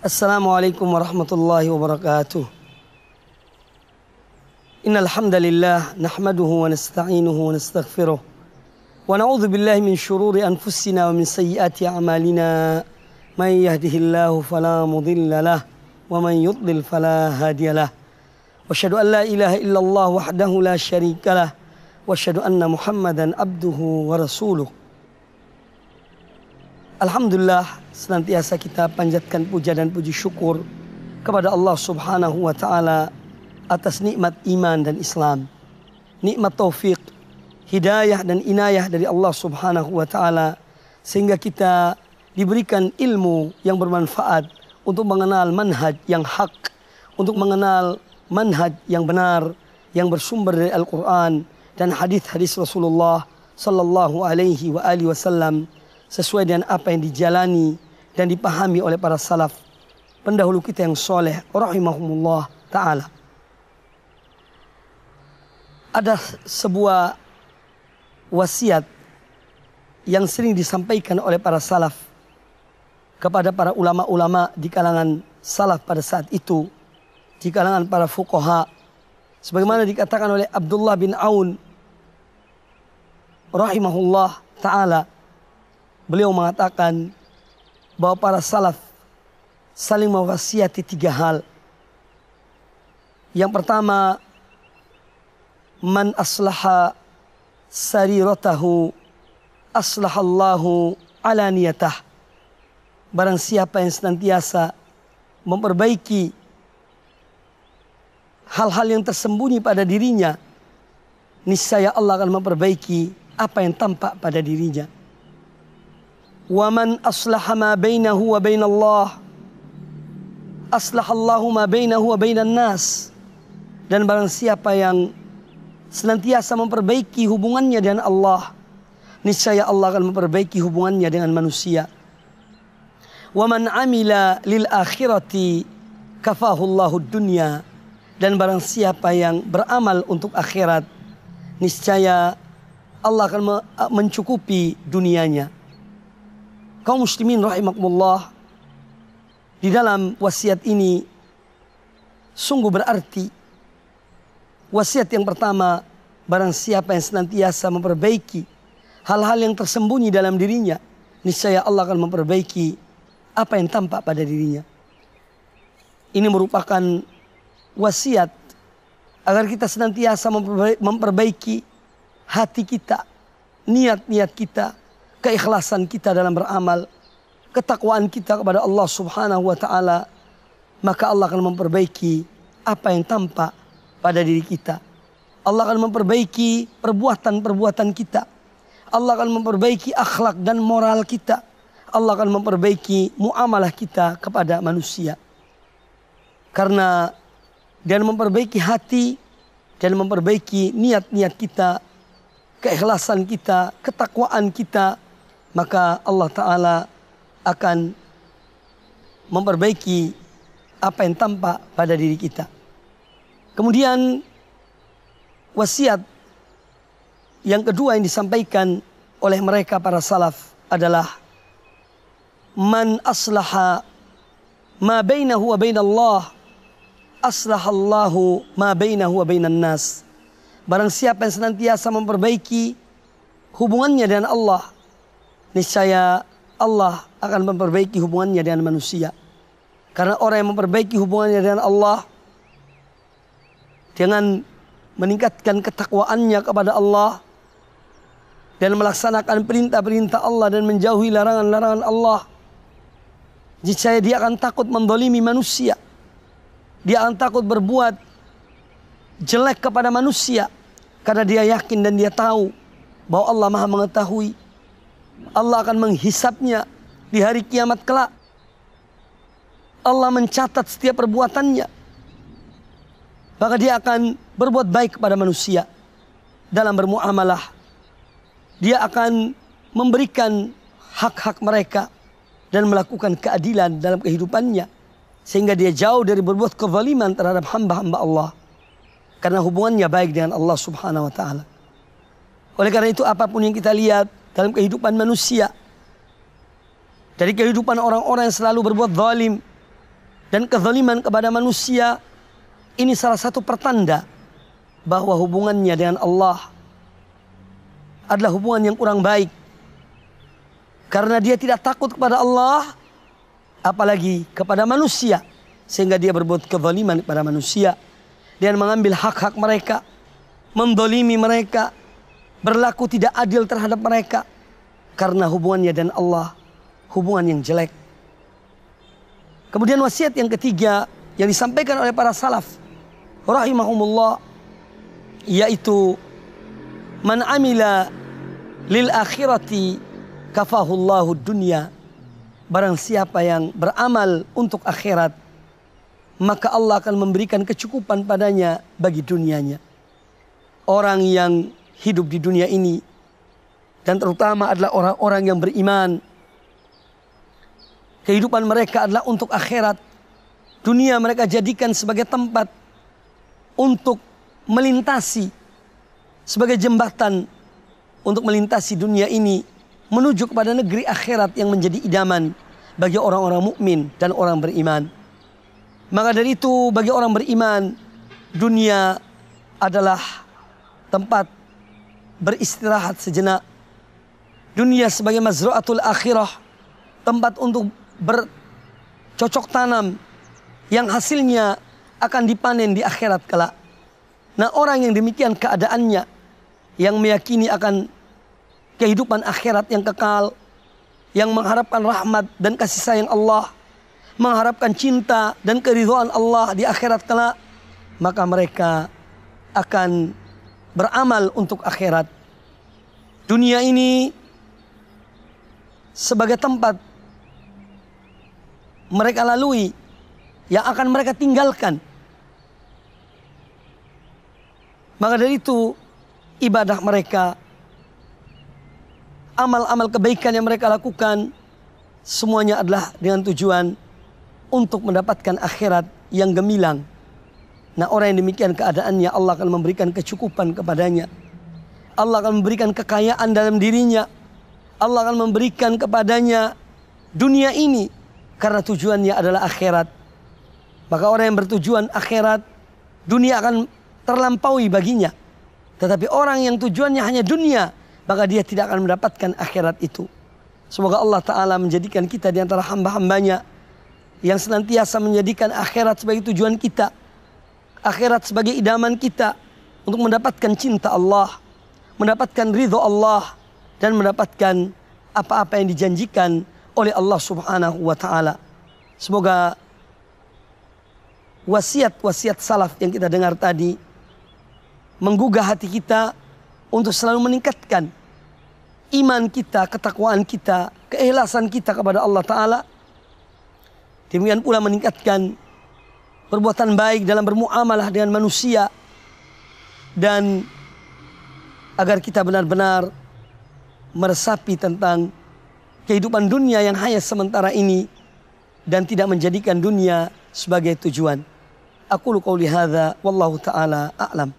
Assalamualaikum warahmatullahi wabarakatuh. Innal hamdalillah nahmaduhu wa nasta'inuhu wa nastaghfiruh wa na'udzu billahi min shururi anfusina wa min sayyiati a'malina. May yahdihillahu fala mudilla lahu wa man yudlil fala hadiyalah. Wa asyhadu an la ilaha illallah wahdahu la syarikalah wa asyhadu anna Muhammadan abduhu wa rasuluh. Alhamdulillah, senantiasa kita panjatkan puja dan puji syukur kepada Allah Subhanahu wa Ta'ala atas nikmat iman dan Islam, nikmat taufik, hidayah dan inayah dari Allah Subhanahu wa Ta'ala, sehingga kita diberikan ilmu yang bermanfaat untuk mengenal manhaj yang hak, untuk mengenal manhaj yang benar, yang bersumber dari Al-Quran dan hadis-hadis Rasulullah Sallallahu Alaihi Wasallam, sesuai dengan apa yang dijalani dan dipahami oleh para salaf pendahulu kita yang soleh rahimahumullah ta'ala. Ada sebuah wasiat yang sering disampaikan oleh para salaf kepada para ulama-ulama di kalangan salaf pada saat itu, di kalangan para fuqaha, sebagaimana dikatakan oleh Abdullah bin Aun rahimahullah ta'ala. Beliau mengatakan bahwa para salaf saling mewasiati 3 hal. Yang pertama, man aslaha sariratahu aslahallahu alaniyatah. Barang siapa yang senantiasa memperbaiki hal-hal yang tersembunyi pada dirinya, niscaya Allah akan memperbaiki apa yang tampak pada dirinya. Wa man aslaha ma bainahu wa bainallah aslahallahu ma bainahu wa bainan nas. Dan barang siapa yang senantiasa memperbaiki hubungannya dengan Allah, niscaya Allah akan memperbaiki hubungannya dengan manusia. Wa man amila lil akhirati kafahullahu dunya. Dan barang siapa yang beramal untuk akhirat, niscaya Allah akan mencukupi dunianya. Kaum muslimin rahimakumullah, di dalam wasiat ini sungguh berarti. Wasiat yang pertama, barang siapa yang senantiasa memperbaiki hal-hal yang tersembunyi dalam dirinya, niscaya Allah akan memperbaiki apa yang tampak pada dirinya. Ini merupakan wasiat agar kita senantiasa memperbaiki hati kita, niat-niat kita, keikhlasan kita dalam beramal, ketakwaan kita kepada Allah Subhanahu wa Ta'ala, maka Allah akan memperbaiki apa yang tampak pada diri kita. Allah akan memperbaiki perbuatan-perbuatan kita. Allah akan memperbaiki akhlak dan moral kita. Allah akan memperbaiki muamalah kita kepada manusia. Karena dan memperbaiki hati dan memperbaiki niat-niat kita, keikhlasan kita, ketakwaan kita, maka Allah Ta'ala akan memperbaiki apa yang tampak pada diri kita. Kemudian wasiat yang kedua yang disampaikan oleh mereka para salaf adalah man aslaha ma bainahu wa bainallah aslahallahu ma bainahu wa bainan nas. Barang siapa yang senantiasa memperbaiki hubungannya dengan Allah, niscaya Allah akan memperbaiki hubungannya dengan manusia. Karena orang yang memperbaiki hubungannya dengan Allah dengan meningkatkan ketakwaannya kepada Allah dan melaksanakan perintah-perintah Allah dan menjauhi larangan-larangan Allah, niscaya dia akan takut mendolimi manusia. Dia akan takut berbuat jelek kepada manusia karena dia yakin dan dia tahu bahwa Allah Maha mengetahui. Allah akan menghisapnya di hari kiamat kelak. Allah mencatat setiap perbuatannya. Maka dia akan berbuat baik kepada manusia dalam bermuamalah. Dia akan memberikan hak-hak mereka dan melakukan keadilan dalam kehidupannya, sehingga dia jauh dari berbuat kezaliman terhadap hamba-hamba Allah. Karena hubungannya baik dengan Allah Subhanahu wa Ta'ala. Oleh karena itu, apapun yang kita lihat dalam kehidupan manusia, dari kehidupan orang-orang yang selalu berbuat zalim, dan kezaliman kepada manusia, ini salah satu pertanda bahwa hubungannya dengan Allah adalah hubungan yang kurang baik. Karena dia tidak takut kepada Allah, apalagi kepada manusia, sehingga dia berbuat kezaliman kepada manusia dan mengambil hak-hak mereka, mendolimi mereka, berlaku tidak adil terhadap mereka, karena hubungannya dan Allah hubungan yang jelek. Kemudian wasiat yang ketiga yang disampaikan oleh para salaf rahimahumullah, yaitu man amila lil akhirati kafahullahu dunya. Barang siapa yang beramal untuk akhirat, maka Allah akan memberikan kecukupan padanya bagi dunianya. Orang yang hidup di dunia ini, dan terutama adalah orang-orang yang beriman, kehidupan mereka adalah untuk akhirat. Dunia mereka jadikan sebagai tempat untuk melintasi, sebagai jembatan untuk melintasi dunia ini menuju kepada negeri akhirat yang menjadi idaman bagi orang-orang mukmin dan orang beriman. Maka dari itu bagi orang beriman, dunia adalah tempat beristirahat sejenak. Dunia sebagai mazra'atul akhirah, tempat untuk bercocok tanam yang hasilnya akan dipanen di akhirat kelak. Nah, orang yang demikian keadaannya, yang meyakini akan kehidupan akhirat yang kekal, yang mengharapkan rahmat dan kasih sayang Allah, mengharapkan cinta dan keridhaan Allah di akhirat kelak, maka mereka akan beramal untuk akhirat. Dunia ini sebagai tempat mereka lalui, yang akan mereka tinggalkan. Maka dari itu ibadah mereka, amal-amal kebaikan yang mereka lakukan, semuanya adalah dengan tujuan untuk mendapatkan akhirat yang gemilang. Nah, orang yang demikian keadaannya, Allah akan memberikan kecukupan kepadanya. Allah akan memberikan kekayaan dalam dirinya. Allah akan memberikan kepadanya dunia ini karena tujuannya adalah akhirat. Maka orang yang bertujuan akhirat, dunia akan terlampaui baginya. Tetapi orang yang tujuannya hanya dunia, maka dia tidak akan mendapatkan akhirat itu. Semoga Allah Ta'ala menjadikan kita di antara hamba-hambanya yang senantiasa menjadikan akhirat sebagai tujuan kita, akhirat sebagai idaman kita untuk mendapatkan cinta Allah, mendapatkan ridho Allah, dan mendapatkan apa-apa yang dijanjikan oleh Allah Subhanahu wa Ta'ala. Semoga wasiat-wasiat salaf yang kita dengar tadi menggugah hati kita untuk selalu meningkatkan iman kita, ketakwaan kita, keikhlasan kita kepada Allah Ta'ala. Demikian pula meningkatkan perbuatan baik dalam bermuamalah dengan manusia, dan agar kita benar-benar meresapi tentang kehidupan dunia yang hanya sementara ini dan tidak menjadikan dunia sebagai tujuan. Aqulu qouli hadza wallahu ta'ala a'lam.